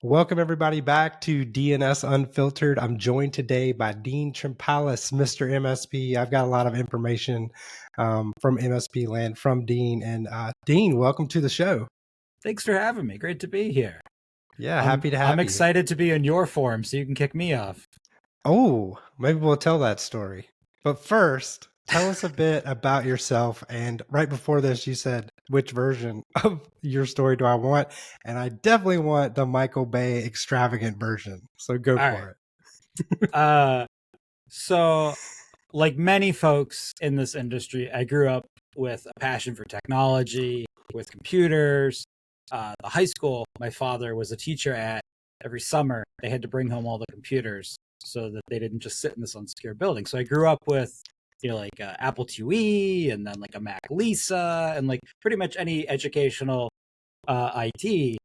Welcome everybody back to DNS Unfiltered. I'm joined today by Dean Trempelas, Mr. MSP. I've got a lot of information from MSP land from Dean. And Dean, welcome to the show. Thanks for having me. Great to be here. Yeah, happy to have I'm you. excited to be in your forum so you can kick me off. Oh, maybe we'll tell that story. But first, tell us a bit about yourself. And right before this, you said, which version of your story do I want? And I definitely want the Michael Bay extravagant version. So go for it. So like many folks in this industry, I grew up with a passion for technology, with computers. The high school my father was a teacher at, every summer they had to bring home all the computers so that they didn't just sit in this unsecure building. So I grew up with, like Apple IIe and then like a Mac Lisa and like pretty much any educational IT.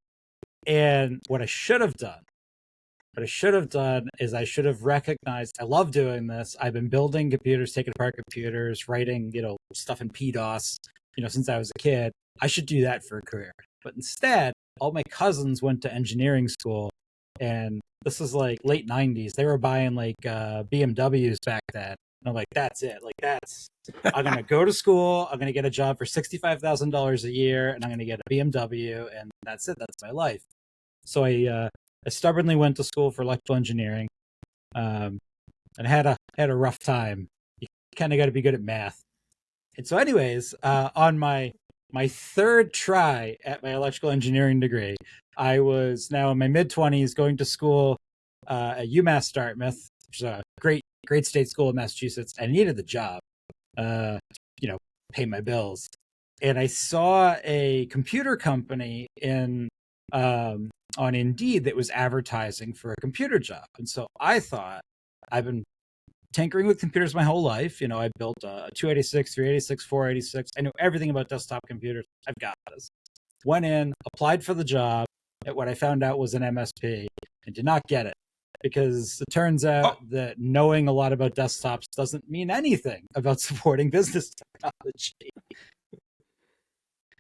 And what I should have done is I should have recognized I love doing this. I've been building computers, taking apart computers, writing, stuff in PDOS, since I was a kid. I should do that for a career. But instead, all my cousins went to engineering school, and this is like late 90s. They were buying like BMWs back then. And I'm like, that's it. I'm going to go to school. I'm going to get a job for $65,000 a year, and I'm going to get a BMW, and that's it. That's my life. So I stubbornly went to school for electrical engineering, and had a rough time. You kind of got to be good at math. And so, anyways, on my third try at my electrical engineering degree, I was now in my mid-20s going to school at UMass Dartmouth, which is a great state school in Massachusetts. I needed the job, pay my bills, and I saw a computer company on Indeed that was advertising for a computer job. And so I thought, I've been tinkering with computers my whole life. I built a 286, 386, 486. I know everything about desktop computers. I've got this. Went in, applied for the job at what I found out was an MSP and did not get it because it turns out that knowing a lot about desktops doesn't mean anything about supporting business technology.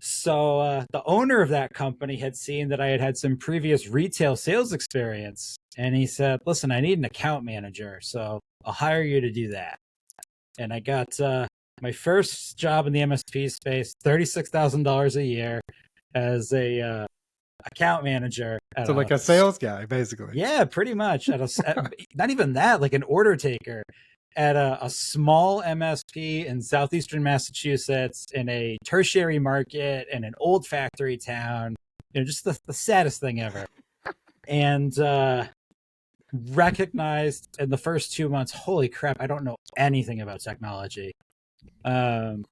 So the owner of that company had seen that I had some previous retail sales experience, and he said, listen, I need an account manager, so I'll hire you to do that. And I got my first job in the MSP space, $36,000 a year as a account manager. So like a sales guy, basically. Yeah, pretty much. Not even that, like an order taker at a small MSP in southeastern Massachusetts in a tertiary market in an old factory town, just the saddest thing ever. And recognized in the first 2 months, holy crap, I don't know anything about technology. And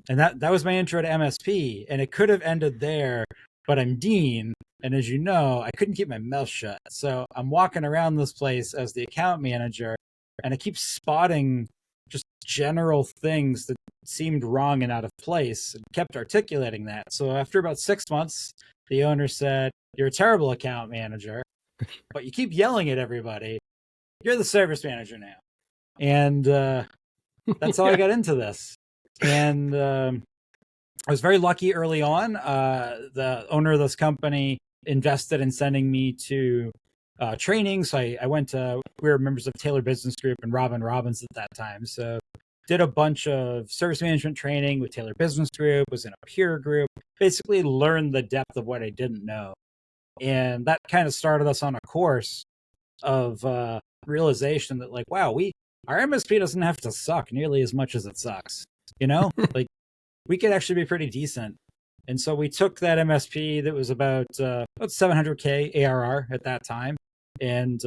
that was my intro to MSP, and it could have ended there, but I'm Dean, and as you know, I couldn't keep my mouth shut. So I'm walking around this place as the account manager, and I keep spotting just general things that seemed wrong and out of place and kept articulating that. So after about 6 months, the owner said, you're a terrible account manager, but you keep yelling at everybody. You're the service manager now. And that's how I got into this. And I was very lucky early on. The owner of this company invested in sending me to training. So I went to, we were members of Taylor Business Group and Robin Robbins at that time. So did a bunch of service management training with Taylor Business Group, was in a peer group, basically learned the depth of what I didn't know. And that kind of started us on a course of realization that like, wow, our MSP doesn't have to suck nearly as much as it sucks. Like we could actually be pretty decent. And so we took that MSP that was about 700K ARR at that time. And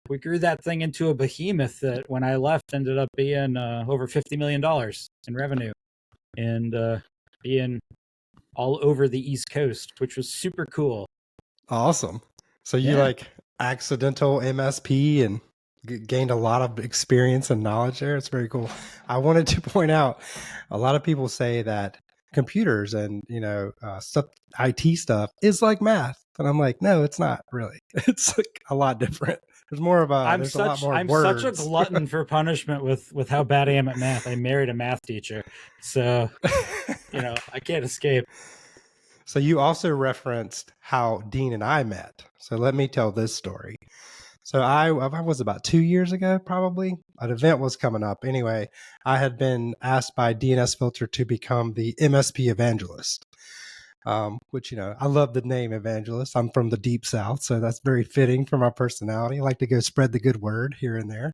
we grew that thing into a behemoth that when I left ended up being over $50 million in revenue and being all over the East Coast, which was super cool. Awesome. So you like accidental MSP and gained a lot of experience and knowledge there. It's very cool. I wanted to point out, a lot of people say that computers and stuff, IT stuff is like math, and I'm like, no, it's not really. It's like a lot different. There's more of a. I'm a lot more such a glutton for punishment with how bad I am at math. I married a math teacher, so I can't escape. So you also referenced how Dean and I met. So let me tell this story. So I was about 2 years ago, probably. An event was coming up. Anyway, I had been asked by DNSFilter to become the MSP Evangelist. Which, I love the name Evangelist. I'm from the deep South, so that's very fitting for my personality. I like to go spread the good word here and there.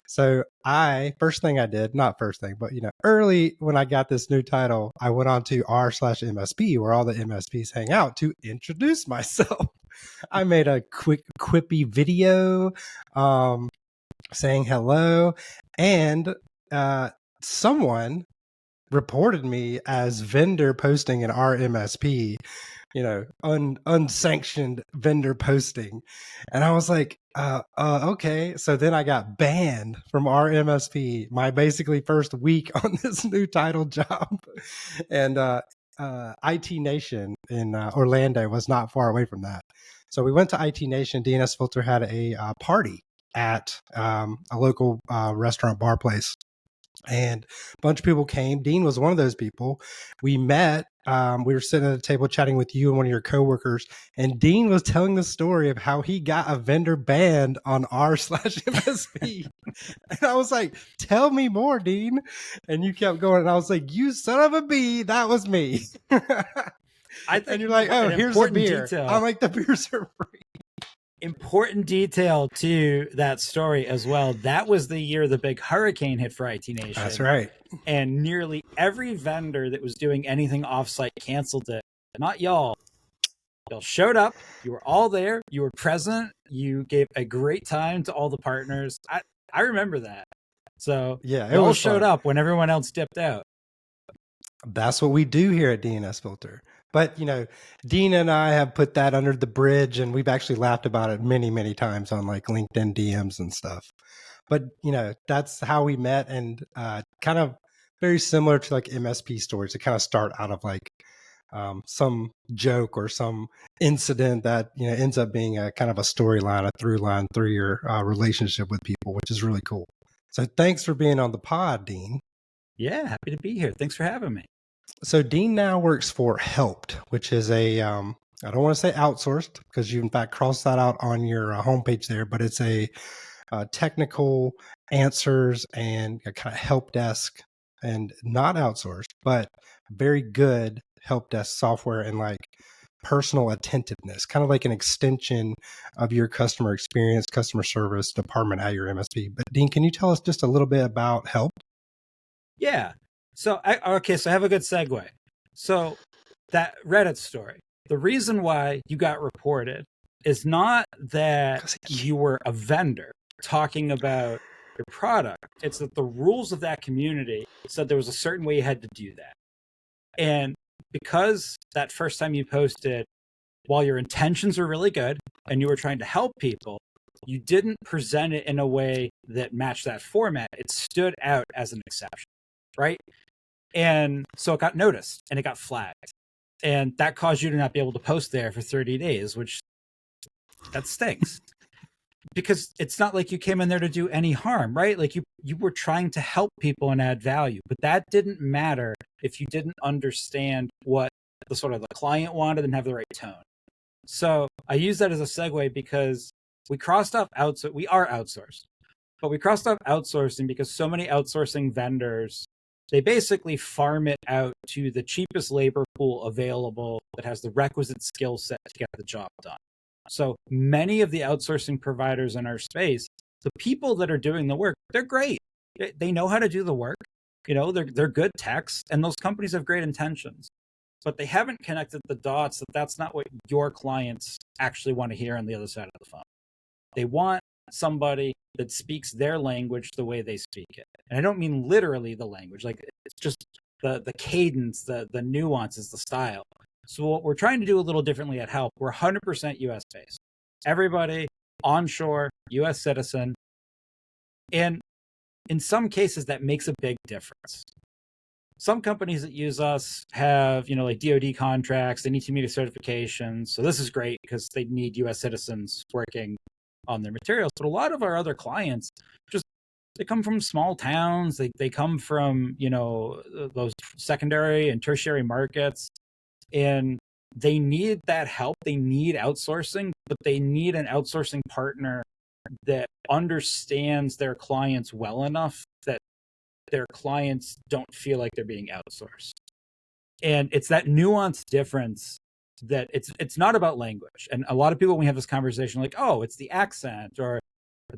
So first thing I did, not first thing, but, early when I got this new title, I went on to r/MSP, where all the MSPs hang out, to introduce myself. I made a quick quippy video, saying hello, and someone reported me as vendor posting in our MSP, unsanctioned vendor posting. And I was like, okay. So then I got banned from our MSP my basically first week on this new title job. And IT Nation in Orlando was not far away from that. So we went to IT Nation. DNSFilter had a party at a local restaurant bar place. And a bunch of people came. Dean was one of those people. We met. We were sitting at a table chatting with you and one of your coworkers, and Dean was telling the story of how he got a vendor banned on r/MSP. And I was like, "Tell me more, Dean." And you kept going, and I was like, "You son of a bee, that was me." I think and you're like, "Oh, here's a beer." detail. I'm like, "The beers are free." Important detail to that story as well. That was the year the big hurricane hit for IT Nation. That's right. And nearly every vendor that was doing anything offsite canceled it. Not y'all. Y'all showed up. You were all there. You were present. You gave a great time to all the partners. I remember that. So yeah, y'all showed up when everyone else dipped out. That's what we do here at DNSFilter. But, Dean and I have put that under the bridge, and we've actually laughed about it many, many times on like LinkedIn DMs and stuff. But, that's how we met, and kind of very similar to like MSP stories. It kind of start out of like some joke or some incident that, ends up being a kind of a storyline, a through line through your relationship with people, which is really cool. So thanks for being on the pod, Dean. Yeah, happy to be here. Thanks for having me. So Dean now works for Helpt, which is I don't want to say outsourced, because you in fact crossed that out on your homepage there, but it's a technical answers and a kind of help desk, and not outsourced, but very good help desk software and like personal attentiveness, kind of like an extension of your customer experience, customer service department at your MSP. But Dean, can you tell us just a little bit about Helpt? Yeah. So I have a good segue. So that Reddit story, the reason why you got reported is not that you were a vendor talking about your product. It's that the rules of that community said there was a certain way you had to do that. And because that first time you posted, while your intentions were really good and you were trying to help people, you didn't present it in a way that matched that format. It stood out as an exception, right? And so it got noticed and it got flagged. And that caused you to not be able to post there for 30 days, which that stinks. Because it's not like you came in there to do any harm, right? Like you were trying to help people and add value, but that didn't matter if you didn't understand what the client wanted and have the right tone. So I use that as a segue because we crossed off we are outsourced, but we crossed off outsourcing because so many outsourcing vendors, they basically farm it out to the cheapest labor pool available that has the requisite skill set to get the job done. So many of the outsourcing providers in our space, the people that are doing the work, they're great. They know how to do the work. They're good techs, and those companies have great intentions. But they haven't connected the dots that that's not what your clients actually want to hear on the other side of the phone. They want somebody that speaks their language the way they speak it. And I don't mean literally the language, like it's just the cadence, the nuances, the style. So what we're trying to do a little differently at Helpt, we're 100% US based. Everybody onshore, US citizen. And in some cases, that makes a big difference. Some companies that use us have, like DoD contracts. They need to meet a certification. So this is great because they need US citizens working on their materials. But a lot of our other clients just they come from small towns. They come from, you know, those secondary and tertiary markets, and they need that help. They need outsourcing, but they need an outsourcing partner that understands their clients well enough that their clients don't feel like they're being outsourced. And it's that nuanced difference that it's not about language. And a lot of people, when we have this conversation, like, oh, it's the accent, or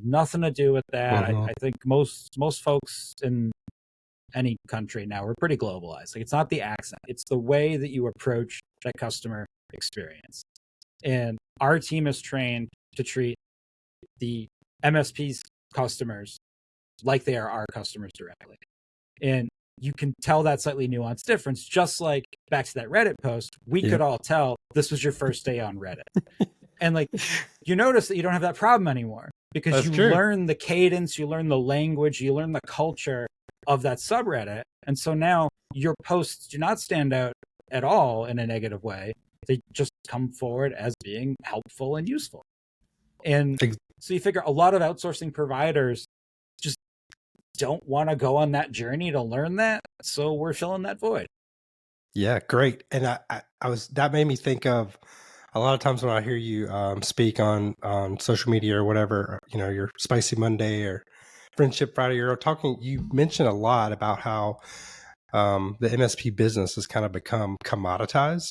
nothing to do with that. I think most folks in any country now, we're pretty globalized. Like, it's not the accent, it's the way that you approach that customer experience. And our team is trained to treat the MSP's customers like they are our customers directly. And you can tell that slightly nuanced difference, just like back to that Reddit post, we could all tell this was your first day on Reddit. And like, you notice that you don't have that problem anymore, because you learn the cadence, you learn the language, you learn the culture of that subreddit. And so now your posts do not stand out at all in a negative way. They just come forward as being helpful and useful. And so you figure a lot of outsourcing providers just don't want to go on that journey to learn that. So we're filling that void. Yeah, great. And I was, that made me think of a lot of times when I hear you speak on social media or whatever, you know, your Spicy Monday or Friendship Friday, you're talking, you mentioned a lot about how the MSP business has kind of become commoditized.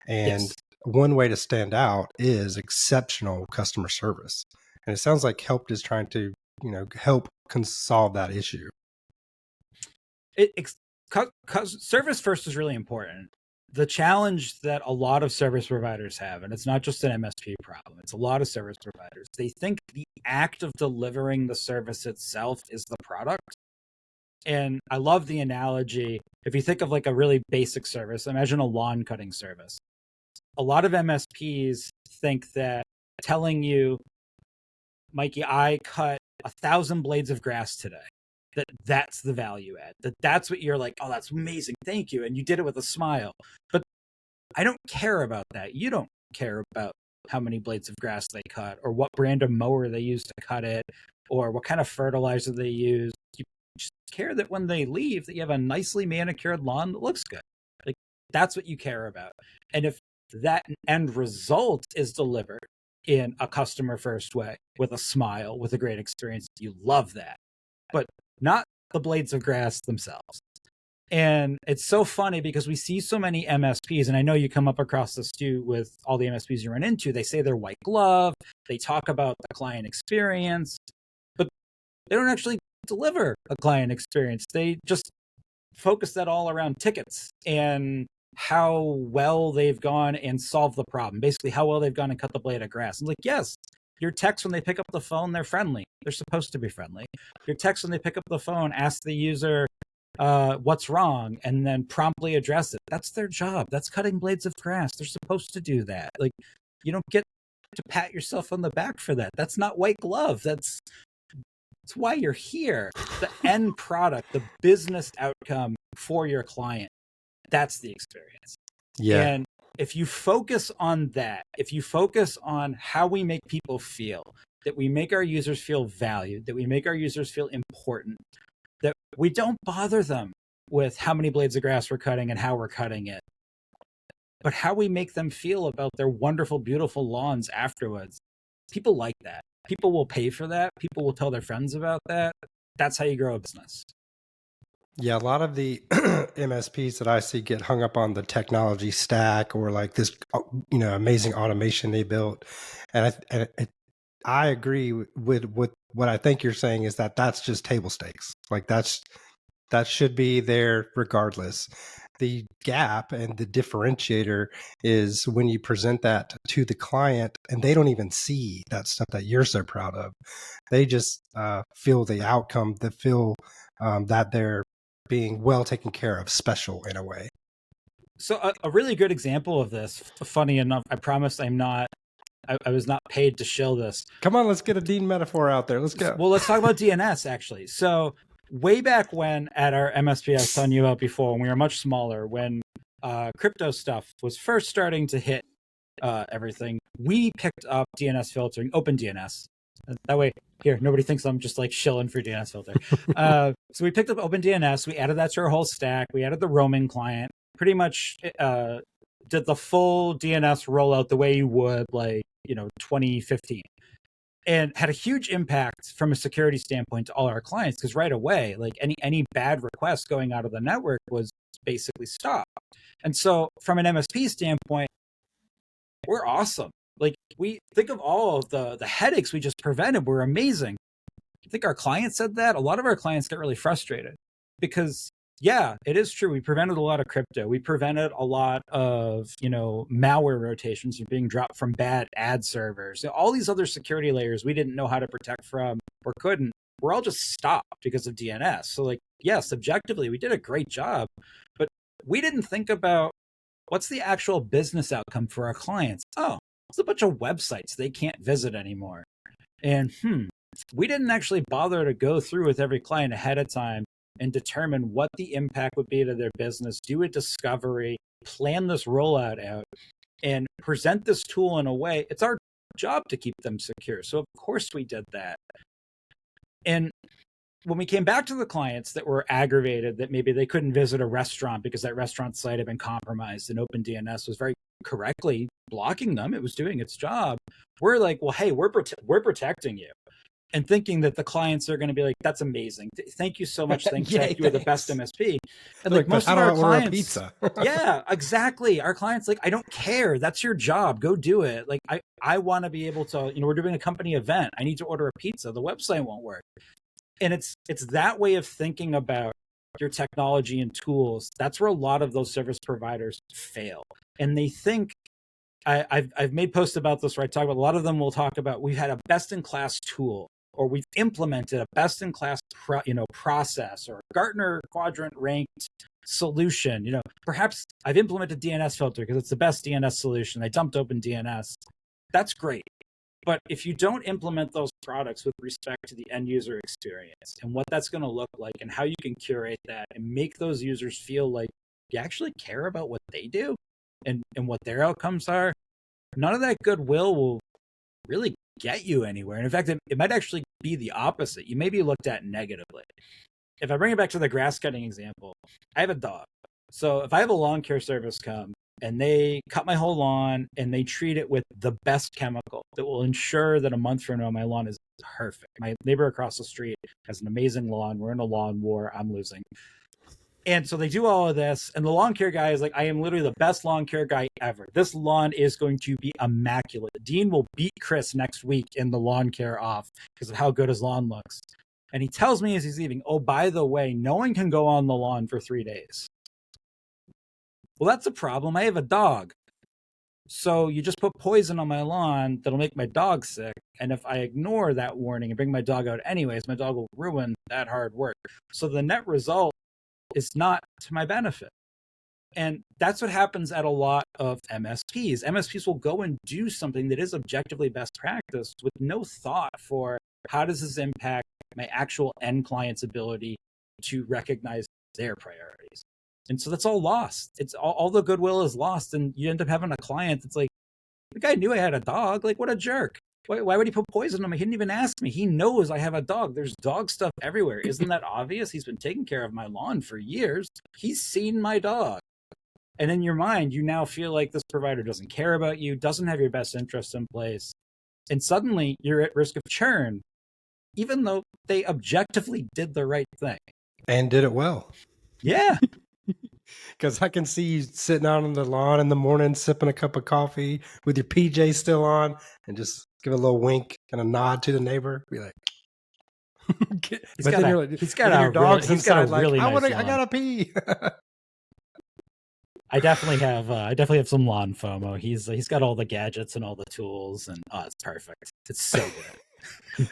And one way to stand out is exceptional customer service. And it sounds like Helpt is trying to, you know, help solve that issue. Service first is really important. The challenge that a lot of service providers have, and it's not just an MSP problem, it's a lot of service providers, they think the act of delivering the service itself is the product. And I love the analogy. If you think of like a really basic service, imagine a lawn cutting service. A lot of MSPs think that telling you, Mikey, I cut 1,000 blades of grass today, that's the value add, that's what you're like, oh, that's amazing, thank you, and you did it with a smile. But I don't care about that. You don't care about how many blades of grass they cut, or what brand of mower they use to cut it, or what kind of fertilizer they use. You just care that when they leave, that you have a nicely manicured lawn that looks good. Like, that's what you care about. And if that end result is delivered in a customer first way, with a smile, with a great experience, you love that. But not the blades of grass themselves. And it's so funny because we see so many MSPs, and I know you come up across this too with all the MSPs you run into. They say they're white glove, they talk about the client experience, but they don't actually deliver a client experience. They just focus that all around tickets and how well they've gone and solved the problem. Basically, how well they've gone and cut the blade of grass. And like, yes, your techs, when they pick up the phone, they're friendly. They're supposed to be friendly. Your techs, when they pick up the phone, ask the user what's wrong, and then promptly address it. That's their job. That's cutting blades of grass. They're supposed to do that. Like, you don't get to pat yourself on the back for that. That's not white glove. That's why you're here. The end product, the business outcome for your client, that's the experience. Yeah. And if you focus on that, if you focus on how we make people feel, that we make our users feel valued, that we make our users feel important, that we don't bother them with how many blades of grass we're cutting and how we're cutting it, but how we make them feel about their wonderful, beautiful lawns afterwards. People like that. People will pay for that. People will tell their friends about that. That's how you grow a business. Yeah, a lot of the MSPs that I see get hung up on the technology stack or like this, you know, amazing automation they built. And I agree with what I think you're saying is that that's just table stakes. Like that should be there regardless. The gap and the differentiator is when you present that to the client and they don't even see that stuff that you're so proud of. They just feel the outcome, they feel that they're being well taken care of, special in a way. So a really good example of this, funny enough, I promise I was not paid to shill this. Come on, let's get a Dean metaphor out there. Let's go. Well, let's talk about DNS actually. So way back when at our MSP I was telling you about before, when we were much smaller, when crypto stuff was first starting to hit everything, we picked up DNS filtering, OpenDNS, That way, here, nobody thinks I'm just like shilling for DNSFilter. So we picked up OpenDNS. We added that to our whole stack. We added the roaming client. Pretty much did the full DNS rollout the way you would, like, 2015. And had a huge impact from a security standpoint to all our clients, because right away, like any bad request going out of the network was basically stopped. And so from an MSP standpoint, we're awesome. Like, we think of all of the headaches we just prevented were amazing. I think our clients said that. A lot of our clients get really frustrated because, yeah, it is true. We prevented a lot of crypto. We prevented a lot of, malware rotations from being dropped from bad ad servers. All these other security layers we didn't know how to protect from or couldn't. We're all just stopped because of DNS. So, like, yes, objectively, we did a great job, but we didn't think about what's the actual business outcome for our clients. Oh, it's a bunch of websites they can't visit anymore. And we didn't actually bother to go through with every client ahead of time and determine what the impact would be to their business, do a discovery, plan this rollout out, and present this tool in a way. It's our job to keep them secure. So of course we did that. And when we came back to the clients that were aggravated that maybe they couldn't visit a restaurant because that restaurant site had been compromised and OpenDNS was very correctly blocking them, it was doing its job. We're like, well, hey, we're protecting you. And thinking that the clients are going to be like, that's amazing. Thank you so much. Thanks. Yay, You are the best MSP. And like most of our order clients, a pizza? yeah, exactly. Our clients, like, I don't care. That's your job. Go do it. Like, I want to be able to, we're doing a company event. I need to order a pizza. The website won't work. And it's that way of thinking about your technology and tools. That's where a lot of those service providers fail. And they think, I've made posts about this where I talk about, a lot of them will talk about, we've had a best-in-class tool, or we've implemented a best-in-class process, or Gartner quadrant ranked solution. Perhaps I've implemented DNSFilter because it's the best DNS solution. I dumped OpenDNS. That's great. But if you don't implement those products with respect to the end user experience and what that's going to look like and how you can curate that and make those users feel like you actually care about what they do and what their outcomes are, none of that goodwill will really get you anywhere. And in fact, it might actually be the opposite. You may be looked at negatively. If I bring it back to the grass cutting example, I have a dog. So if I have a lawn care service come and they cut my whole lawn and they treat it with the best chemical that will ensure that a month from now my lawn is perfect. My neighbor across the street has an amazing lawn. We're in a lawn war. I'm losing. And so they do all of this, and the lawn care guy is like, I am literally the best lawn care guy ever. This lawn is going to be immaculate. Dean will beat Chris next week in the lawn care off because of how good his lawn looks. And he tells me as he's leaving, oh, by the way, no one can go on the lawn for 3 days. Well, that's a problem. I have a dog. So you just put poison on my lawn that'll make my dog sick. And if I ignore that warning and bring my dog out anyways, my dog will ruin that hard work. So the net result is not to my benefit. And that's what happens at a lot of MSPs. MSPs will go and do something that is objectively best practice with no thought for how does this impact my actual end client's ability to recognize their priorities. And so that's all lost. It's all the goodwill is lost. And you end up having a client that's like, the guy knew I had a dog. Like, what a jerk. Why would he put poison on me? He didn't even ask me. He knows I have a dog. There's dog stuff everywhere. Isn't that obvious? He's been taking care of my lawn for years. He's seen my dog. And in your mind, you now feel like this provider doesn't care about you, doesn't have your best interests in place. And suddenly you're at risk of churn, even though they objectively did the right thing. And did it well. Yeah. Because I can see you sitting out on the lawn in the morning, sipping a cup of coffee with your PJ still on, and just give a little wink and a nod to the neighbor. Be like, he's got a really nice lawn. I gotta pee. I definitely have some lawn FOMO. He's got all the gadgets and all the tools, and it's perfect. It's so good.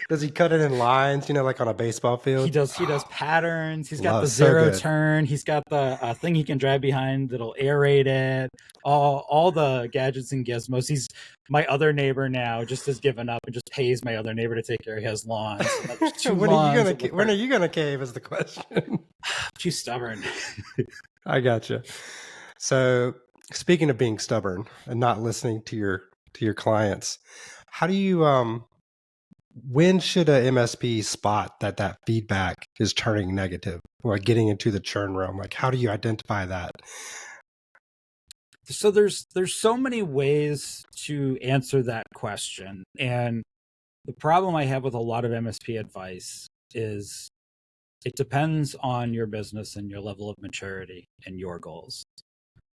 Does he cut it in lines, like on a baseball field? He does patterns. He's got the zero turn. He's got the thing he can drive behind that'll aerate it. All the gadgets and gizmos. He's my other neighbor now just has given up and just pays my other neighbor to take care of his lawns. When are you gonna cave is the question. Too stubborn. I gotcha. So speaking of being stubborn and not listening to your clients, how do you when should a MSP spot that feedback is turning negative or getting into the churn realm? Like, how do you identify that? So there's so many ways to answer that question. And the problem I have with a lot of MSP advice is it depends on your business and your level of maturity and your goals.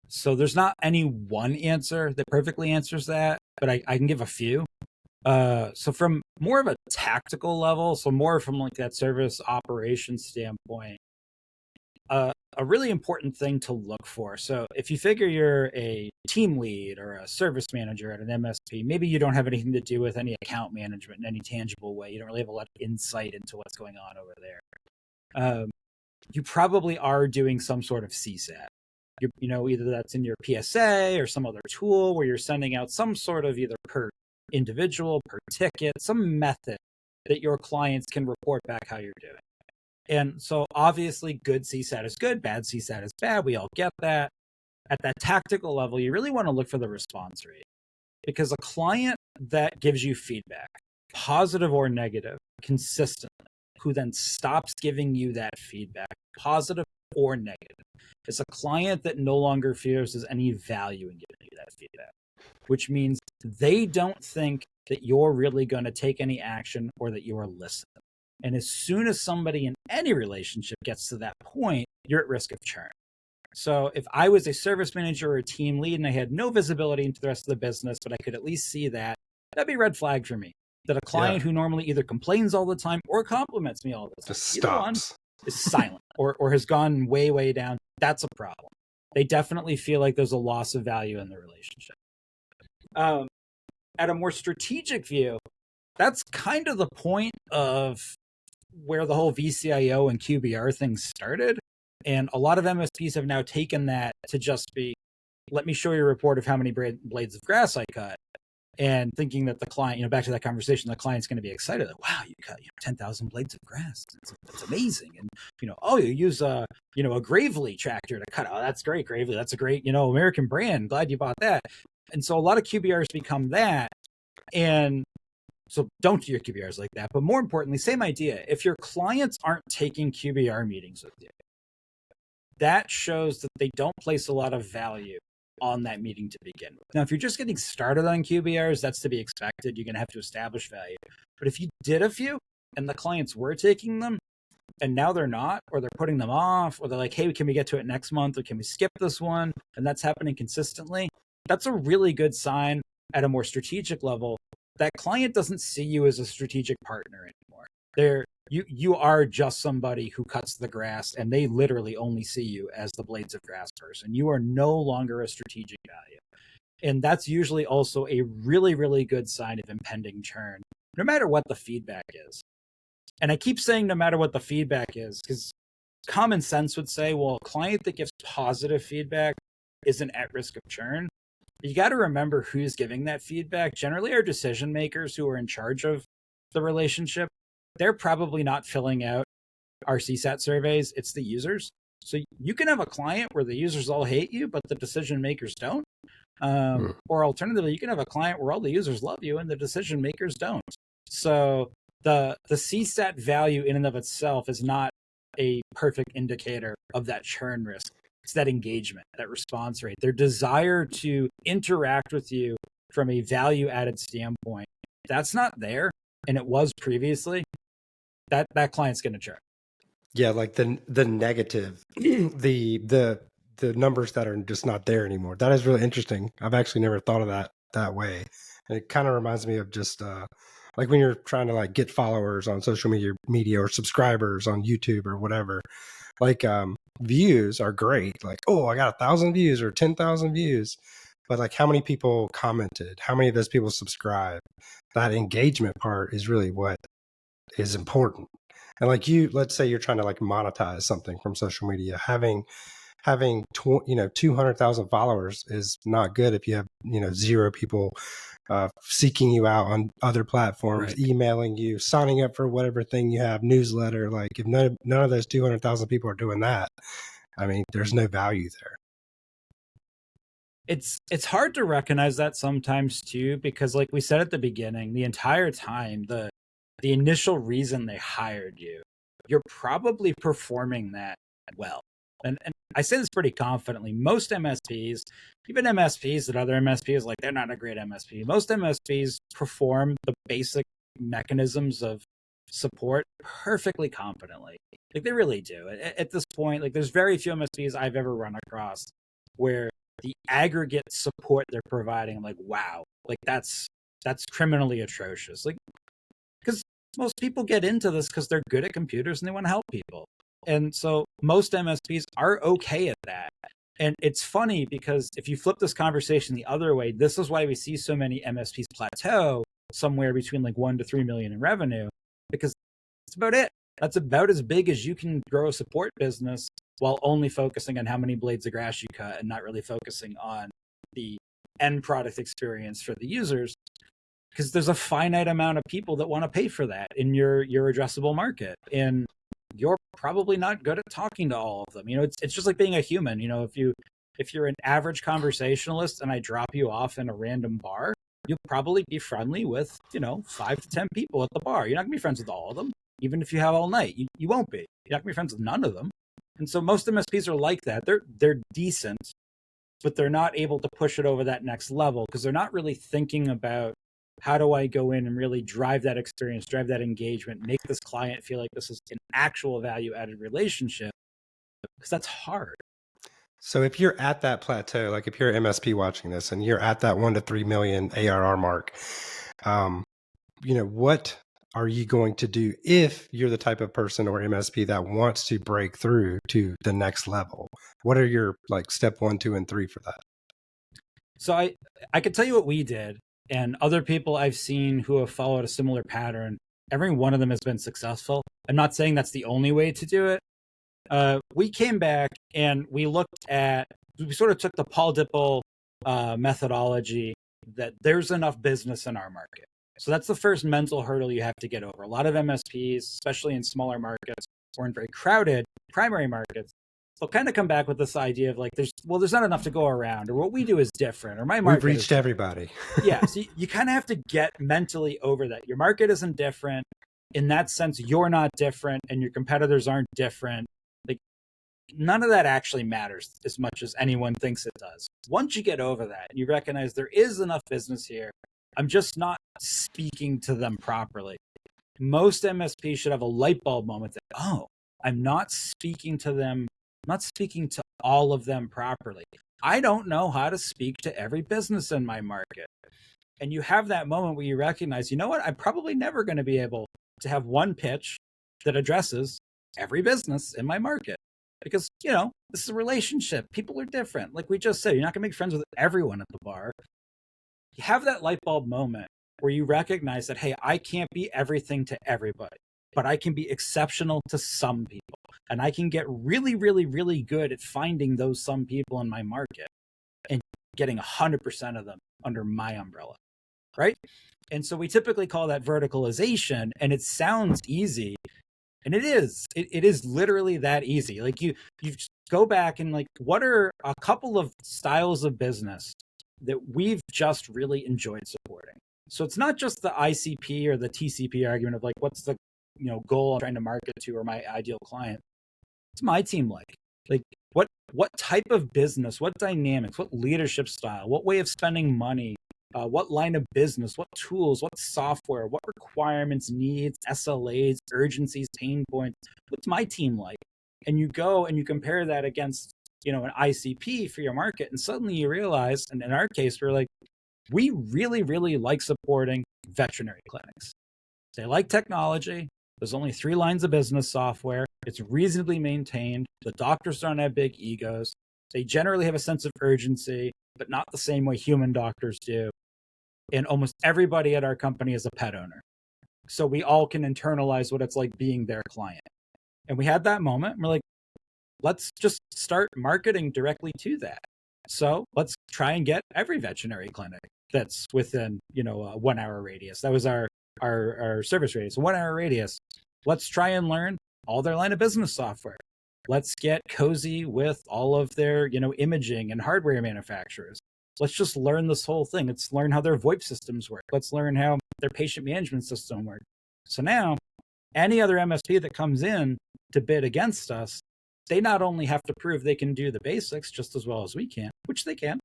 So there's not any one answer that perfectly answers that, but I can give a few. So from more of a tactical level, so more from like that service operations standpoint, a really important thing to look for. So if you figure you're a team lead or a service manager at an MSP, maybe you don't have anything to do with any account management in any tangible way. You don't really have a lot of insight into what's going on over there. You probably are doing some sort of CSAT. Either that's in your PSA or some other tool where you're sending out some sort of either per individual, per ticket, some method that your clients can report back how you're doing. And so obviously good CSAT is good, bad CSAT is bad. We all get that. At that tactical level, you really want to look for the response rate, because a client that gives you feedback, positive or negative, consistently, who then stops giving you that feedback, positive or negative, is a client that no longer feels there's any value in giving you that feedback, which means they don't think that you're really going to take any action or that you are listening. And as soon as somebody in any relationship gets to that point, you're at risk of churn. So if I was a service manager or a team lead and I had no visibility into the rest of the business, but I could at least see that, that'd be a red flag for me. That a client who normally either complains all the time or compliments me all the time, Just either one, stops. is silent or has gone way, way down. That's a problem. They definitely feel like there's a loss of value in the relationship. At a more strategic view, that's kind of the point of where the whole VCIO and QBR thing started. And a lot of MSPs have now taken that to just be, let me show you a report of how many blades of grass I cut. And thinking that the client, back to that conversation, the client's going to be excited. Like, wow, you cut 10,000 blades of grass. It's amazing. And, oh, you use a Gravely tractor to cut. Oh, that's great, Gravely. That's a great, American brand. Glad you bought that. And so a lot of QBRs become that. And so don't do your QBRs like that. But more importantly, same idea. If your clients aren't taking QBR meetings with you, that shows that they don't place a lot of value on that meeting to begin with. Now, if you're just getting started on QBRs, that's to be expected. You're going to have to establish value. But if you did a few and the clients were taking them and now they're not, or they're putting them off, or they're like, hey, can we get to it next month, or can we skip this one? And that's happening consistently. That's a really good sign at a more strategic level. That client doesn't see you as a strategic partner anymore. You are just somebody who cuts the grass, and they literally only see you as the blades of grass person. You are no longer a strategic value. And that's usually also a really, really good sign of impending churn, no matter what the feedback is. And I keep saying no matter what the feedback is, because common sense would say, well, a client that gives positive feedback isn't at risk of churn. You got to remember who's giving that feedback. Generally, our decision makers who are in charge of the relationship, they're probably not filling out our CSAT surveys. It's the users. So you can have a client where the users all hate you, but the decision makers don't. Or alternatively, you can have a client where all the users love you and the decision makers don't. So the CSAT value in and of itself is not a perfect indicator of that churn risk. It's that engagement, that response rate, their desire to interact with you from a value added standpoint. If that's not there, and it was previously, that client's going to churn. Yeah, like the negative, the numbers that are just not there anymore. That is really interesting. I've actually never thought of that way, and it kind of reminds me of just like when you're trying to like get followers on social media or subscribers on YouTube or whatever. Like views are great. Like, oh, I got 1,000 views or 10,000 views, but like how many people commented? How many of those people subscribe? That engagement part is really what is important. And like let's say you're trying to like monetize something from social media. Having 200,000 followers is not good if you have 0 people seeking you out on other platforms, right, emailing you, signing up for whatever thing you have, newsletter. Like if none of those 200,000 people are doing that, I mean, there's no value there. It's hard to recognize that sometimes too, because like we said at the beginning, the entire time the initial reason they hired you, you're probably performing that well. And I say this pretty confidently. Most MSPs, even MSPs that other MSPs, like they're not a great MSP. Most MSPs perform the basic mechanisms of support perfectly competently. Like they really do. At this point, like there's very few MSPs I've ever run across where the aggregate support they're providing, I'm like, wow, like that's criminally atrocious. Like, because most people get into this because they're good at computers and they want to help people. And so most MSPs are okay at that. And it's funny because if you flip this conversation the other way, this is why we see so many MSPs plateau somewhere between like 1 to 3 million in revenue, because that's about it. That's about as big as you can grow a support business while only focusing on how many blades of grass you cut and not really focusing on the end product experience for the users, because there's a finite amount of people that want to pay for that in your addressable market, and you're probably not good at talking to all of them. You know, it's just like being a human. You know, if you're an average conversationalist and I drop you off in a random bar, you'll probably be friendly with, 5 to 10 people at the bar. You're not gonna be friends with all of them, even if you have all night. You won't be. You're not gonna be friends with none of them. And so most MSPs are like that. They're decent, but they're not able to push it over that next level because they're not really thinking about how do I go in and really drive that experience, drive that engagement, make this client feel like this is an actual value added relationship, because that's hard. So if you're at that plateau, like if you're an MSP watching this and you're at that 1 to 3 million ARR mark, what are you going to do if you're the type of person or MSP that wants to break through to the next level? What are your like step 1, 2, and 3 for that? So I could tell you what we did, and other people I've seen who have followed a similar pattern. Every one of them has been successful. I'm not saying that's the only way to do it. We came back and we sort of took the Paul Dipple methodology that there's enough business in our market. So that's the first mental hurdle you have to get over. A lot of MSPs, especially in smaller markets or in very crowded primary markets, they'll kind of come back with this idea of like, there's not enough to go around, or what we do is different, or my market. We've reached everybody. Yeah, so you kind of have to get mentally over that. Your market isn't different. In that sense, you're not different, and your competitors aren't different. Like, none of that actually matters as much as anyone thinks it does. Once you get over that and you recognize there is enough business here, I'm just not speaking to them properly. Most MSPs should have a light bulb moment that, oh, I'm not speaking to them, I'm not speaking to all of them properly. I don't know how to speak to every business in my market. And you have that moment where you recognize, you know what, I'm probably never going to be able to have one pitch that addresses every business in my market. Because, this is a relationship. People are different. Like we just said, you're not going to make friends with everyone at the bar. You have that light bulb moment where you recognize that, hey, I can't be everything to everybody, but I can be exceptional to some people. And I can get really, really, really good at finding those some people in my market and getting 100% of them under my umbrella, right? And so we typically call that verticalization, and it sounds easy. And it is. It is literally that easy. Like you go back and like, what are a couple of styles of business that we've just really enjoyed supporting? So it's not just the ICP or the TCP argument of like, what's the goal I'm trying to market to or my ideal client. It's my team like what type of business, what dynamics, what leadership style, what way of spending money, what line of business, what tools, what software, what requirements, needs, SLAs, urgencies, pain points. What's my team like? And you go and you compare that against, an ICP for your market. And suddenly you realize, and in our case, we're like, we really, really like supporting veterinary clinics. They like technology. There's only 3 lines of business software. It's reasonably maintained. The doctors don't have big egos. They generally have a sense of urgency, but not the same way human doctors do. And almost everybody at our company is a pet owner. So we all can internalize what it's like being their client. And we had that moment. And we're like, let's just start marketing directly to that. So let's try and get every veterinary clinic that's within, a 1 hour radius. That was our service radius, a 1 hour radius. Let's try and learn all their line of business software. Let's get cozy with all of their, imaging and hardware manufacturers. Let's just learn this whole thing. Let's learn how their VoIP systems work. Let's learn how their patient management system works. So now any other MSP that comes in to bid against us, they not only have to prove they can do the basics just as well as we can, which they can,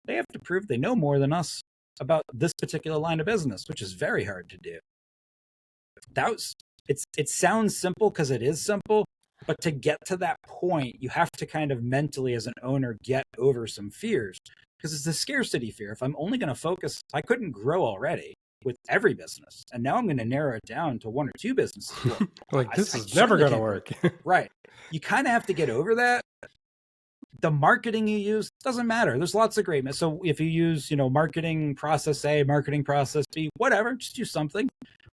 they have to prove they know more than us about this particular line of business, which is very hard to do. It sounds simple because it is simple, but to get to that point, you have to kind of mentally, as an owner, get over some fears, because it's the scarcity fear. If I'm only going to focus, I couldn't grow already with every business, and now I'm going to narrow it down to 1 or 2 businesses. Well, this is never going to work. Right. You kind of have to get over that. The marketing you use doesn't matter. There's lots of great. So if you use, marketing process A, marketing process B, whatever, just use something.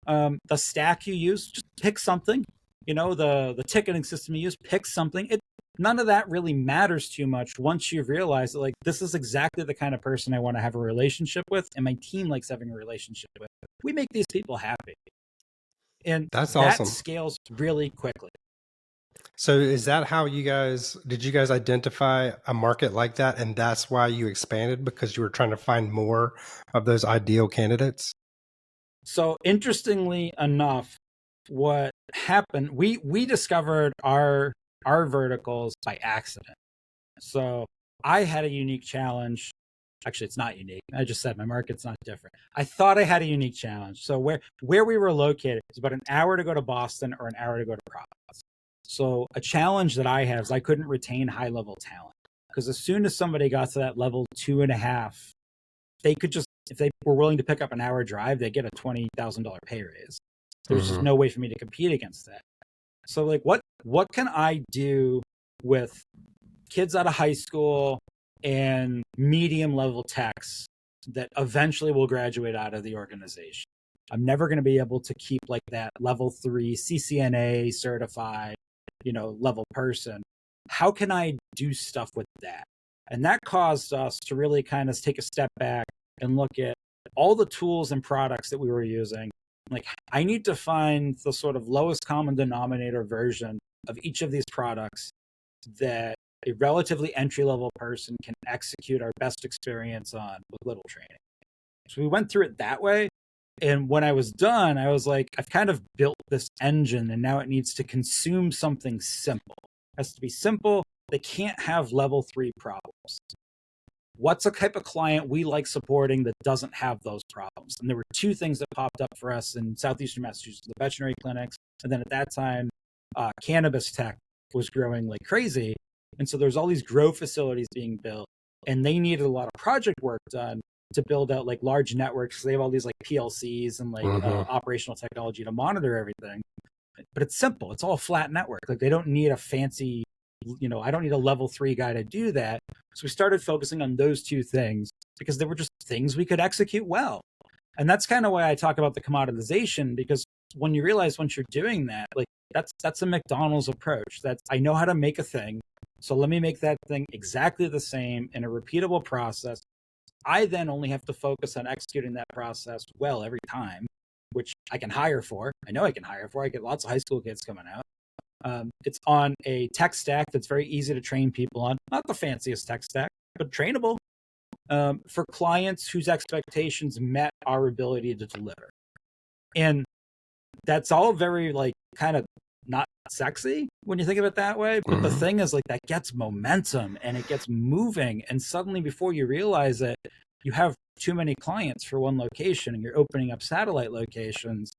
The stack you use, just pick something. The ticketing system you use, pick something. None of that really matters too much once you've realized that, like, this is exactly the kind of person I want to have a relationship with, and my team likes having a relationship with. We make these people happy. And that's that awesome. Scales really quickly. So is that how did you guys identify a market like that, and that's why you expanded, because you were trying to find more of those ideal candidates? So interestingly enough, what happened, we discovered our verticals by accident. So I had a unique challenge. Actually, it's not unique. I just said my market's not different. I thought I had a unique challenge. So where we were located is about an hour to go to Boston or an hour to go to Providence. So a challenge that I have is I couldn't retain high-level talent, because as soon as somebody got to that level 2.5, they could just, if they were willing to pick up an hour drive, they get a $20,000 pay raise. There's just no way for me to compete against that. So, like, what can I do with kids out of high school and medium level techs that eventually will graduate out of the organization? I'm never going to be able to keep like that level 3 CCNA certified, level person. How can I do stuff with that? And that caused us to really kind of take a step back and look at all the tools and products that we were using. Like, I need to find the sort of lowest common denominator version of each of these products that a relatively entry-level person can execute our best experience on with little training. So we went through it that way. And when I was done, I was like, I've kind of built this engine, and now it needs to consume something simple. It has to be simple. They can't have level 3 problems. What's a type of client we like supporting that doesn't have those problems? And there were 2 things that popped up for us in southeastern Massachusetts: the veterinary clinics, and then at that time, cannabis tech was growing like crazy. And so there's all these grow facilities being built, and they needed a lot of project work done to build out like large networks. They have all these like PLCs and like operational technology to monitor everything. But it's simple. It's all a flat network. Like, they don't need a fancy, I don't need a level 3 guy to do that. So we started focusing on those 2 things because they were just things we could execute well. And that's kind of why I talk about the commoditization, because when you realize once you're doing that, like, that's a McDonald's approach. That's, I know how to make a thing, so let me make that thing exactly the same in a repeatable process. I then only have to focus on executing that process well every time, which I can hire for. I know I can hire for. I get lots of high school kids coming out. It's on a tech stack that's very easy to train people on. Not the fanciest tech stack, but trainable, for clients whose expectations met our ability to deliver. And that's all very, like, kind of not sexy when you think of it that way. But the thing is, like, that gets momentum and it gets moving. And suddenly, before you realize it, you have too many clients for one location, and you're opening up satellite locations.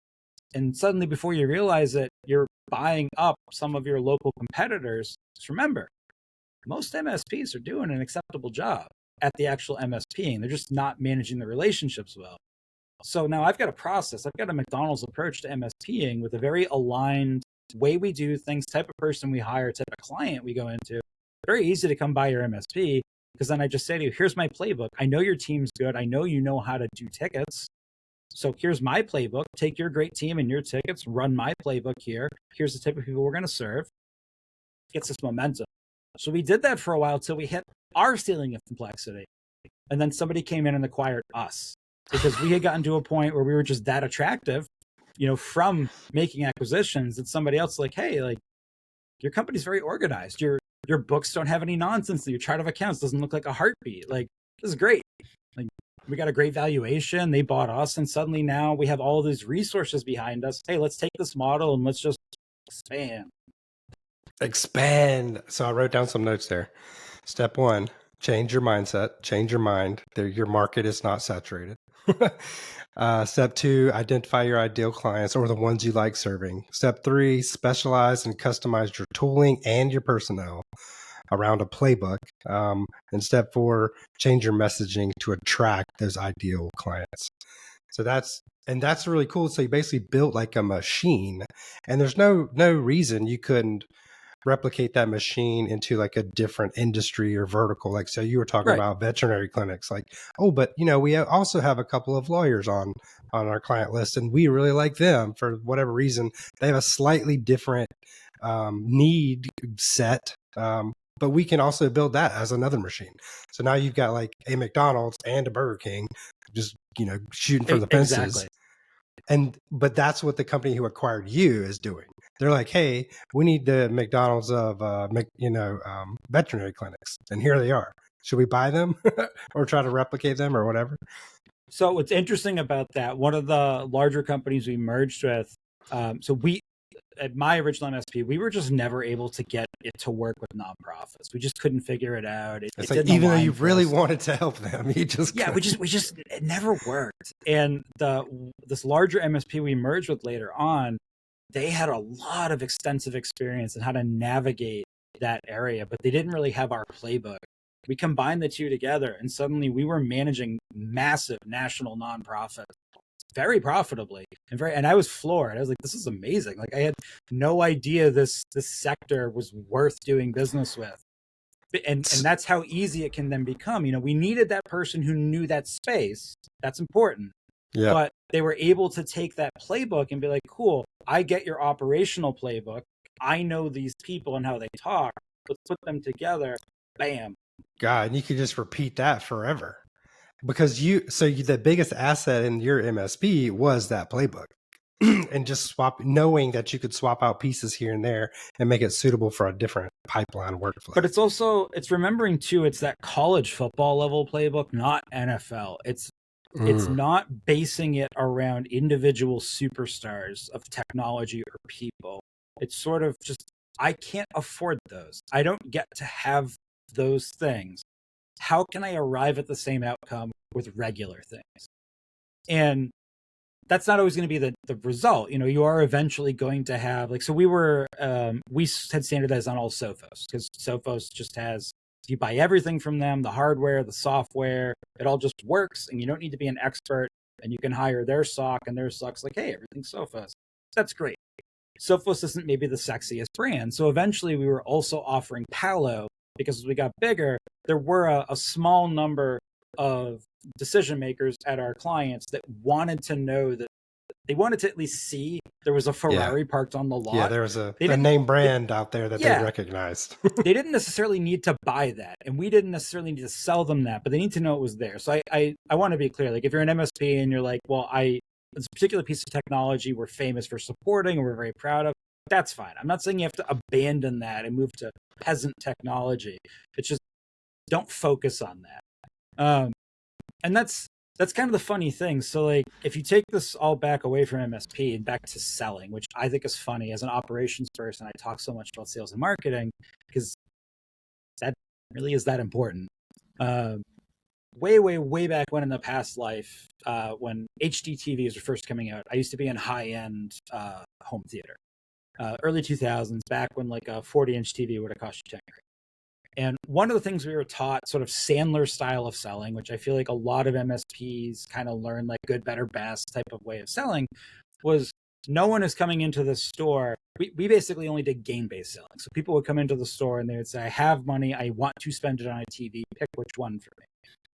And suddenly, before you realize it, you're buying up some of your local competitors. Just remember, most MSPs are doing an acceptable job at the actual MSPing. They're just not managing the relationships well. So now I've got a process. I've got a McDonald's approach to MSPing with a very aligned way we do things, type of person we hire, type of client we go into. Very easy to come by your MSP, because then I just say to you, here's my playbook. I know your team's good. I know you know how to do tickets. So here's my playbook. Take your great team and your tickets, run my playbook here. Here's the type of people we're going to serve. Gets this momentum. So we did that for a while till we hit our ceiling of complexity. And then somebody came in and acquired us, because we had gotten to a point where we were just that attractive, from making acquisitions, that somebody else like, hey, like, your company's very organized. Your books don't have any nonsense. Your chart of accounts doesn't look like a heartbeat. Like, this is great. Like, We got a great valuation. They bought us, and suddenly now we have all these resources behind us. Hey, let's take this model and let's just expand. Expand. So I wrote down some notes there. Step 1, change your mindset, change your mind. Your market is not saturated. Step 2, identify your ideal clients or the ones you like serving. Step 3, specialize and customize your tooling and your personnel around a playbook. And step 4, change your messaging to attract those ideal clients. So that's really cool. So you basically built like a machine, and there's no reason you couldn't replicate that machine into like a different industry or vertical. Like, so you were talking about veterinary clinics, like, oh, but we also have a couple of lawyers on our client list, and we really like them for whatever reason. They have a slightly different need set, but we can also build that as another machine. So now you've got like a McDonald's and a Burger King just shooting for the fences. Exactly. But that's what the company who acquired you is doing. They're like, hey, we need the McDonald's of veterinary clinics, and here they are. Should we buy them or try to replicate them or whatever? So what's interesting about that, one of the larger companies we merged with, at my original MSP, we were just never able to get it to work with nonprofits. We just couldn't figure it out. It like, even though you really wanted to help them, you just it never worked. And this larger MSP we merged with later on, they had a lot of extensive experience in how to navigate that area, but they didn't really have our playbook. We combined the two together, and suddenly we were managing massive national nonprofits very profitably, and I was floored. I was like, this is amazing. Like, I had no idea this sector was worth doing business with. And that's how easy it can then become. We needed that person who knew that space. That's important. Yeah. But they were able to take that playbook and be like, cool, I get your operational playbook. I know these people and how they talk. Let's put them together. Bam. God, and you could just repeat that forever. Because the biggest asset in your MSP was that playbook. And just knowing that you could swap out pieces here and there and make it suitable for a different pipeline workflow. But it's remembering too, it's that college football level playbook, not NFL. It's not basing it around individual superstars of technology or people. It's sort of just, I can't afford those. I don't get to have those things. How can I arrive at the same outcome with regular things? And that's not always going to be the result. You are eventually going to have, like, so we had standardized on all Sophos, because Sophos just has, you buy everything from them, the hardware, the software, it all just works, and you don't need to be an expert, and you can hire their SOC, and their SOC's like, hey, everything's Sophos. That's great. Sophos isn't maybe the sexiest brand. So eventually we were also offering Palo, because as we got bigger, there were a small number of decision makers at our clients that wanted to know that they wanted to at least see there was a Ferrari parked on the lot. Yeah, there was a name brand out there that they recognized. They didn't necessarily need to buy that, and we didn't necessarily need to sell them that, but they need to know it was there. So I want to be clear. Like, if you're an MSP and you're like, well, this particular piece of technology we're famous for supporting or we're very proud of, that's fine. I'm not saying you have to abandon that and move to peasant technology. It's just, don't focus on that. And that's kind of the funny thing. So, like, if you take this all back away from MSP and back to selling, which I think is funny as an operations person, I talk so much about sales and marketing because that really is that important. Way back when in the past life, when HD TVs were first coming out, I used to be in high-end home theater. Early 2000s, back when like a 40-inch TV would have cost you $10,000. And one of the things we were taught, sort of Sandler style of selling, which I feel like a lot of MSPs kind of learn, like good, better, best type of way of selling, was no one is coming into the store. We basically only did game-based selling. So people would come into the store and they would say, I have money, I want to spend it on a TV, pick which one for me.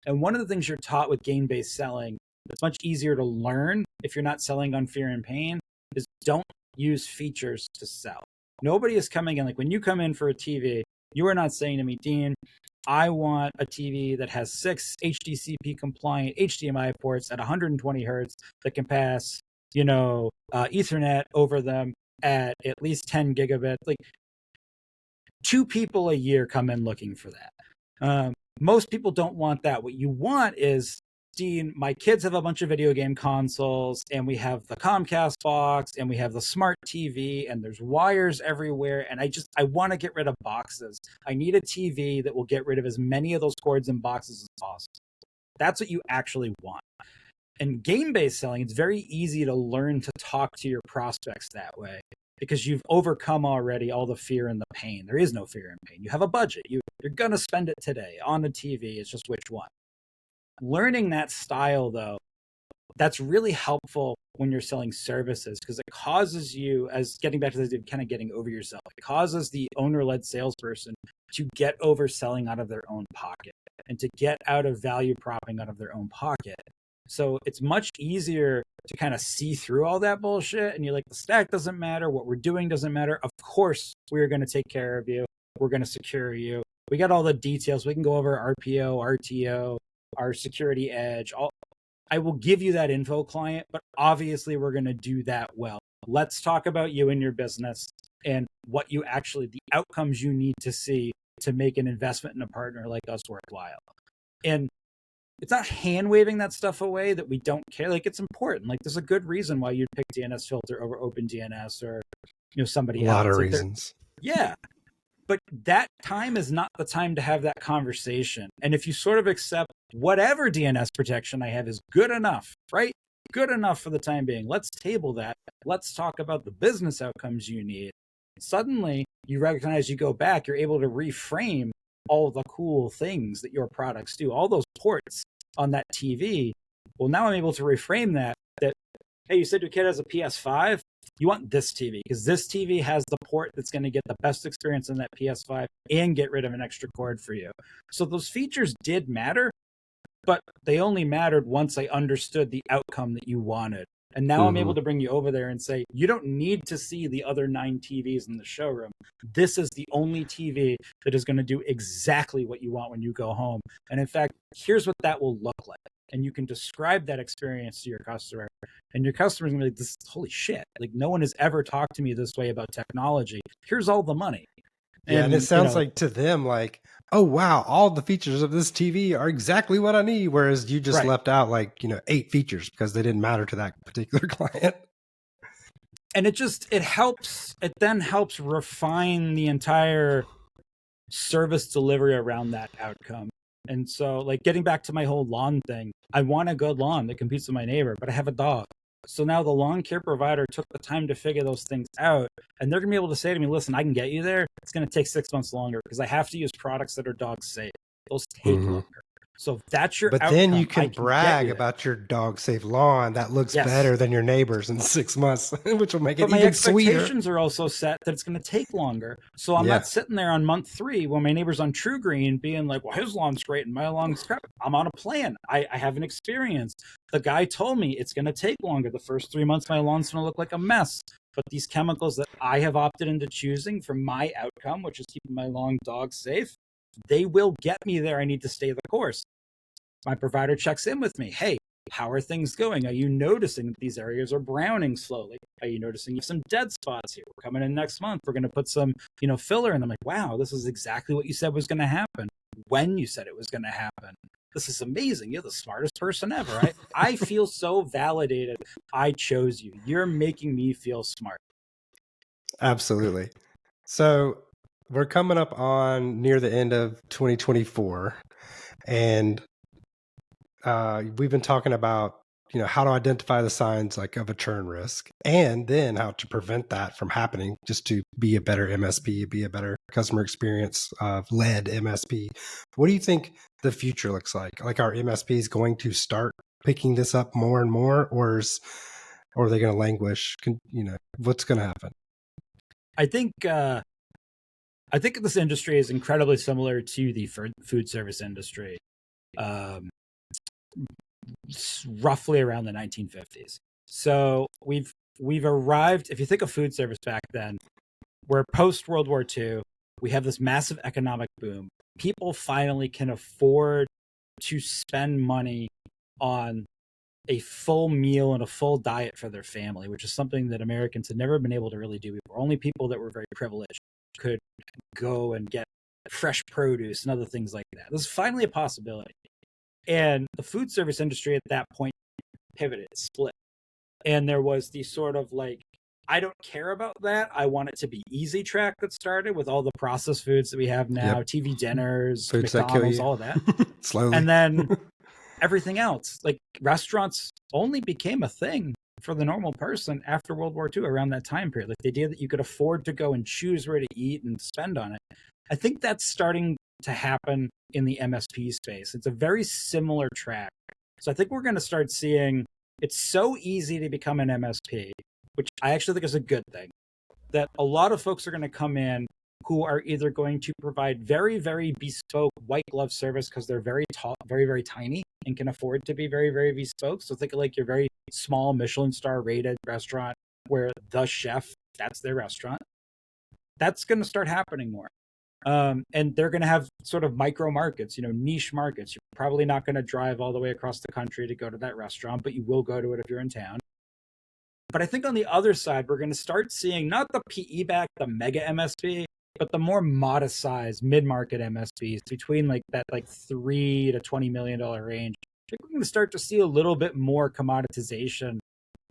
And one of the things you're taught with game-based selling that's much easier to learn if you're not selling on fear and pain is don't use features to sell. Nobody is coming in, like when you come in for a TV, you are not saying to me, Dean, I want a TV that has 6 HDCP compliant HDMI ports at 120 hertz that can pass, Ethernet over them at least 10 gigabits. Like, 2 people a year come in looking for that. Most people don't want that. What you want is Dean, my kids have a bunch of video game consoles, and we have the Comcast box, and we have the smart TV, and there's wires everywhere, and I want to get rid of boxes. I need a TV that will get rid of as many of those cords and boxes as possible. That's what you actually want. And game-based selling, it's very easy to learn to talk to your prospects that way because you've overcome already all the fear and the pain. There is no fear and pain. You have a budget. You're going to spend it today on the TV. It's just which one. Learning that style, though, that's really helpful when you're selling services because it causes you, as getting back to the kind of getting over yourself, it causes the owner-led salesperson to get over selling out of their own pocket and to get out of value propping out of their own pocket. So it's much easier to kind of see through all that bullshit. And you're like, the stack doesn't matter. What we're doing doesn't matter. Of course, we're going to take care of you. We're going to secure you. We got all the details. We can go over RPO, RTO, our security edge. I will give you that info, client, but obviously we're going to do that well. Let's talk about you and your business and what you actually, the outcomes you need to see to make an investment in a partner like us worthwhile. And it's not hand waving that stuff away that we don't care. Like, it's important. Like, there's a good reason why you'd pick DNSFilter over OpenDNS or, somebody else. A lot of like reasons. Yeah. But that time is not the time to have that conversation. And if you sort of accept whatever DNS protection I have is good enough, right? Good enough for the time being. Let's table that. Let's talk about the business outcomes you need. Suddenly, you recognize you go back, you're able to reframe all the cool things that your products do, all those ports on that TV. Well, now I'm able to reframe that, hey, you said your kid has a PS5. You want this TV because this TV has the port that's going to get the best experience in that PS5 and get rid of an extra cord for you. So those features did matter, but they only mattered once I understood the outcome that you wanted. And now I'm able to bring you over there and say, you don't need to see the other 9 TVs in the showroom. This is the only TV that is going to do exactly what you want when you go home. And in fact, here's what that will look like. And you can describe that experience to your customer. And your customer's gonna be like, this, holy shit. Like, no one has ever talked to me this way about technology. Here's all the money. And it sounds like to them, like, oh, wow, all the features of this TV are exactly what I need. Whereas you just left out 8 features because they didn't matter to that particular client. And it then helps refine the entire service delivery around that outcome. And so, like, getting back to my whole lawn thing, I want a good lawn that competes with my neighbor, but I have a dog. So now the lawn care provider took the time to figure those things out, and they're going to be able to say to me, listen, I can get you there. It's going to take 6 months longer because I have to use products that are dog safe. Those take longer. So if that's your outcome, then you can brag about your dog safe lawn that looks better than your neighbors in 6 months, which will make it even sweeter. My expectations are also set that it's going to take longer. So I'm not sitting there on month 3 when my neighbor's on True Green being like, well, his lawn's great and my lawn's crap. I'm on a plan. I have an experience. The guy told me it's going to take longer. The first 3 months, my lawn's going to look like a mess. But these chemicals that I have opted into choosing for my outcome, which is keeping my lawn dog safe, they will get me there. I need to stay the course. My provider checks in with me. Hey, how are things going? Are you noticing that these areas are browning slowly? Are you noticing you have some dead spots here? We're coming in next month. We're going to put some, filler in. I'm like, wow, this is exactly what you said was going to happen when you said it was going to happen. This is amazing. You're the smartest person ever. I feel so validated. I chose you. You're making me feel smart. Absolutely. So we're coming up on near the end of 2024, and we've been talking about how to identify the signs of a churn risk, and then how to prevent that from happening, just to be a better MSP, be a better customer experience led MSP. What do you think the future looks like? Like, are MSPs going to start picking this up more and more, or are they going to languish? What's going to happen? I think this industry is incredibly similar to the food service industry. Roughly around the 1950s. So we've arrived, if you think of food service back then, we're post World War II. We have this massive economic boom. People finally can afford to spend money on a full meal and a full diet for their family, which is something that Americans had never been able to really do before. Only people that were very privileged could go and get fresh produce and other things like that. This is finally a possibility. And the food service industry at that point pivoted, split. And there was the sort of like, I don't care about that. I want it to be easy track that started with all the processed foods that we have now, Yep. TV dinners, Foods that kill McDonald's, you. all of that. Slowly. And then everything else, like restaurants only became a thing for the normal person after World War II, around that time period. Like the idea that you could afford to go and choose where to eat and spend on it. I think that's starting to happen in the MSP space. It's a very similar track. So I think we're going to start seeing, it's so easy to become an MSP, which I actually think is a good thing, that a lot of folks are going to come in who are either going to provide very, very bespoke white glove service because they're very tall, very, very tiny and can afford to be very, very bespoke. So think of like your very small Michelin star rated restaurant where the chef, that's their restaurant. That's going to start happening more. And they're going to have sort of micro markets, niche markets. You're probably not going to drive all the way across the country to go to that restaurant, but you will go to it if you're in town. But I think on the other side, we're going to start seeing not the PE back, the mega MSP, but the more modest size mid-market MSPs between like that like $3 to $20 million range. I think we're going to start to see a little bit more commoditization,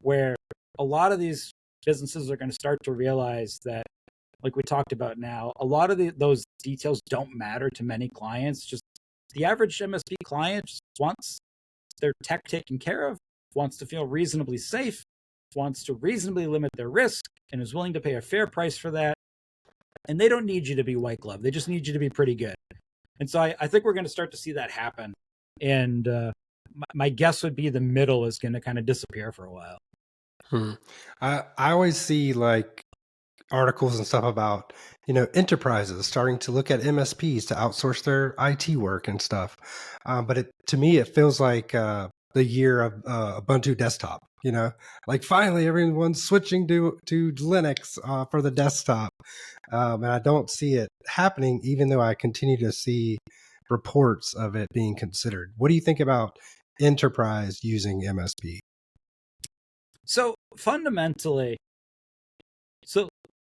where a lot of these businesses are going to start to realize that, like we talked about now, a lot of those details don't matter to many clients. Just the average MSP client just wants their tech taken care of, wants to feel reasonably safe, wants to reasonably limit their risk, and is willing to pay a fair price for that. And they don't need you to be white glove. They just need you to be pretty good. And so I think we're going to start to see that happen. And my guess would be the middle is going to kind of disappear for a while. I always see like articles and stuff about enterprises starting to look at MSPs to outsource their IT work and stuff. But to me, it feels like the year of Ubuntu desktop. Like finally everyone's switching to Linux for the desktop, and I don't see it happening, even though I continue to see reports of it being considered. What do you think about enterprise using MSP? So fundamentally,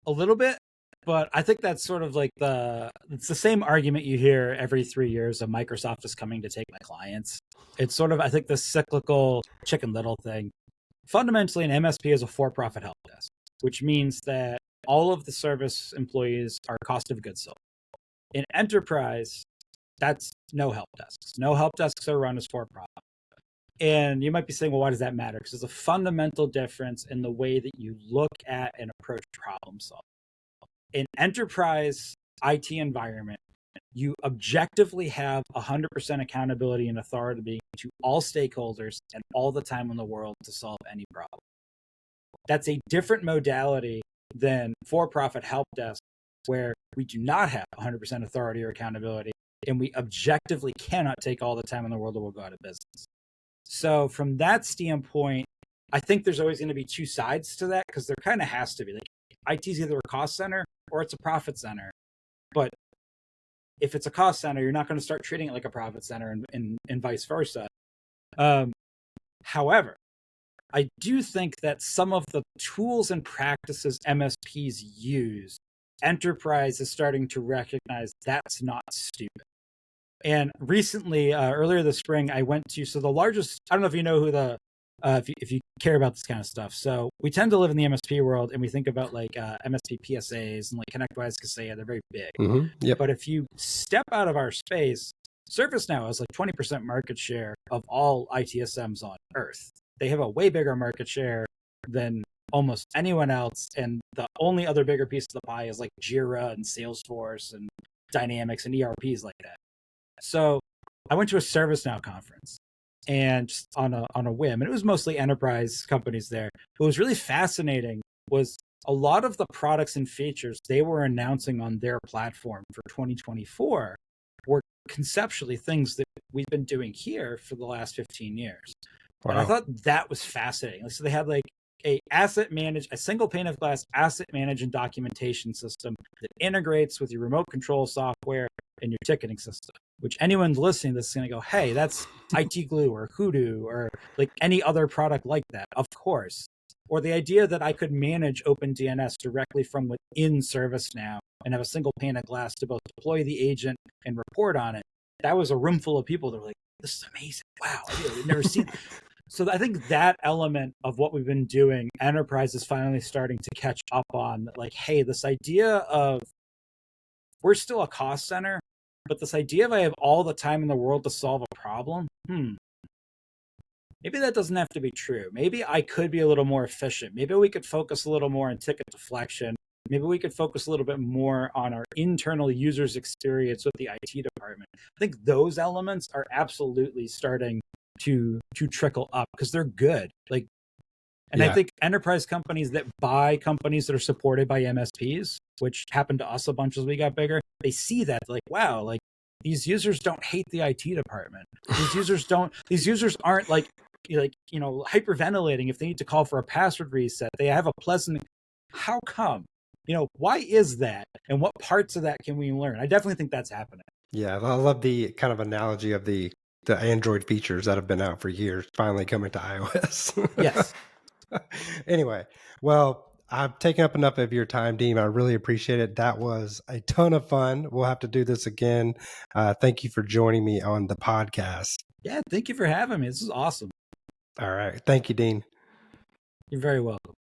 a little bit, but I think that's sort of like it's the same argument you hear every 3 years of Microsoft is coming to take my clients. It's sort of, I think, the cyclical Chicken Little thing. Fundamentally, an MSP is a for-profit help desk, which means that all of the service employees are cost of goods sold. In enterprise, that's no help desks. No help desks are run as for-profit. And you might be saying, well, why does that matter? Because there's a fundamental difference in the way that you look at and approach problem solving. In enterprise IT environment, you objectively have 100% accountability and authority to all stakeholders and all the time in the world to solve any problem. That's a different modality than for-profit help desk, where we do not have 100% authority or accountability, and we objectively cannot take all the time in the world or we'll go out of business. So from that standpoint, I think there's always going to be two sides to that, because there kind of has to be. Like, IT is either a cost center or it's a profit center. But if it's a cost center, you're not going to start treating it like a profit center, and vice versa. However, I do think that some of the tools and practices MSPs use, enterprise is starting to recognize that's not stupid. And recently, earlier this spring, I went to, so the largest, I don't know if you know who if you care about this kind of stuff. So we tend to live in the MSP world, and we think about like MSP PSAs and like ConnectWise, Kaseya, they're very big. Yep. But if you step out of our space, ServiceNow has like 20% market share of all ITSMs on Earth. They have a way bigger market share than almost anyone else. And the only other bigger piece of the pie is like Jira and Salesforce and Dynamics and ERPs like that. So I went to a ServiceNow conference, and just on a whim, and it was mostly enterprise companies there. What was really fascinating was a lot of the products and features they were announcing on their platform for 2024 were conceptually things that we've been doing here for the last 15 years. Wow. And I thought that was fascinating. So they had like a single pane of glass asset management documentation system that integrates with your remote control software and your ticketing system, which anyone listening to this is going to go, hey, that's IT Glue or Hoodoo or like any other product like that, of course. Or the idea that I could manage OpenDNS directly from within ServiceNow and have a single pane of glass to both deploy the agent and report on it. That was a room full of people that were like, this is amazing. Wow, I've never seen. So I think that element of what we've been doing, enterprise is finally starting to catch up on. Like, hey, this idea of we're still a cost center, but this idea of I have all the time in the world to solve a problem, maybe that doesn't have to be true. Maybe I could be a little more efficient. Maybe we could focus a little more on ticket deflection. Maybe we could focus a little bit more on our internal users' experience with the IT department. I think those elements are absolutely starting to trickle up because they're good. Like, and I think enterprise companies that buy companies that are supported by MSPs, which happened to us a bunch as we got bigger, they see that like, wow, like these users don't hate the IT department. These users aren't like hyperventilating if they need to call for a password reset. They have a pleasant, how come? Why is that? And what parts of that can we learn? I definitely think that's happening. Yeah, I love the kind of analogy of the Android features that have been out for years finally coming to iOS. Yes. Anyway, well, I've taken up enough of your time, Dean. I really appreciate it. That was a ton of fun. We'll have to do this again. Thank you for joining me on the podcast. Yeah, thank you for having me. This is awesome. All right. Thank you, Dean. You're very welcome.